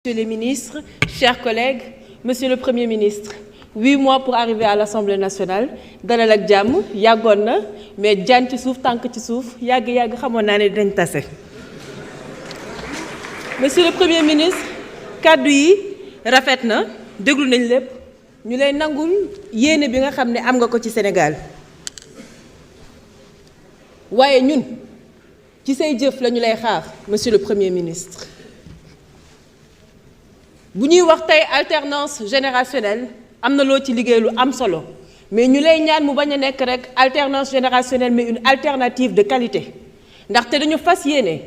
Messieurs les ministres, chers collègues, Monsieur le Premier ministre, 8 mois pour arriver à l'Assemblée nationale dalal ak jàmm yàggoon na mais jaan ci suuf tànk ci suuf yàgg xamoon naa ne dinañ tase. Monsieur le Premier ministre, kàddu yi rafet na déglu nañ lépp ñu lay nangul yéene bi nga xam ne am nga ko ci Sénégal waaye ñun ci say jëf la ñu lay xaar Monsieur le Premier ministre. bu ñuy wax tey alternance générationnelle am na loo ci liggéey lu am solo mais ñu lay ñaan mu bañ a nekk rek alternance générationnelle mais une alternative de qualité ndaxte dañu fas yéene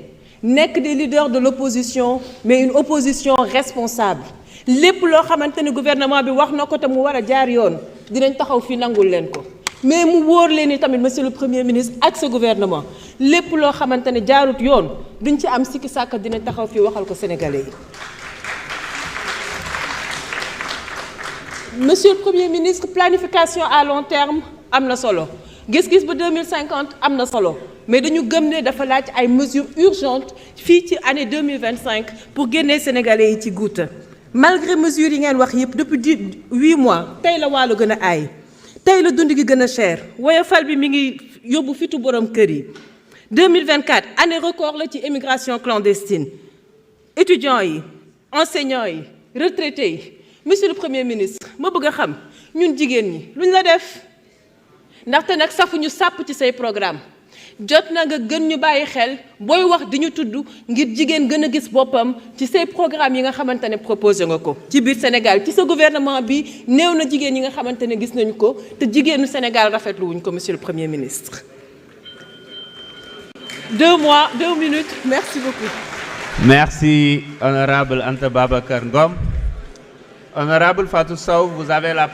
nekk des leaders de l'opposition mais une opposition responsable lépp loo xamante ne gouvernement bi wax na ko te mu war a jaar yoon dinañ taxaw fii nangul leen ko mais mu wóor leen ni tamit monsieur le premier ministre ak sa gouvernement lépp loo xamante ne jaarut yoon duñ ci am sikki sàkk dinañ taxaw fii waxal ko sénégalais yi. Monsieur le Premier ministre, planification à long terme am na solo gis-gis ba 2050 am na solo mais dañu gëm ne dafa laaj ay mesures urgentes fii ci année 2025 pour génnee sénégalais yi ci guuta malgré mesures yi ngeen wax yëpp depuis 8 mois tey la wàllu gën a aay tey la dund gi gën a cher woyofal bi mi ngi yóbbu fitu borom kër yi 2024 année record la ci immigration clandestine étudiants yi enseignants yi retraités yi. Monsieur le Premier ministre ma bëgg a xam ñun jigéen ñi luñ la def ndaxte nag safuñu sàpp ci say programme jot na nga gën ñu bàyyi xel booy wax di ñu tudd ngir jigéen gën a gis boppam ci say programme yi nga xamante ne proposé nga ko ci biir Sénégal ci sa gouvernement bi néew na jigéen yi nga xamante ne gis nañu ko te jigéenu Sénégal rafetlu wuñ ko monsieur le Premier ministre. 2 minutes merci beaucoup. Merci honorable Anta Babacar Ngom. Honorable Fatou Sow, vous avez la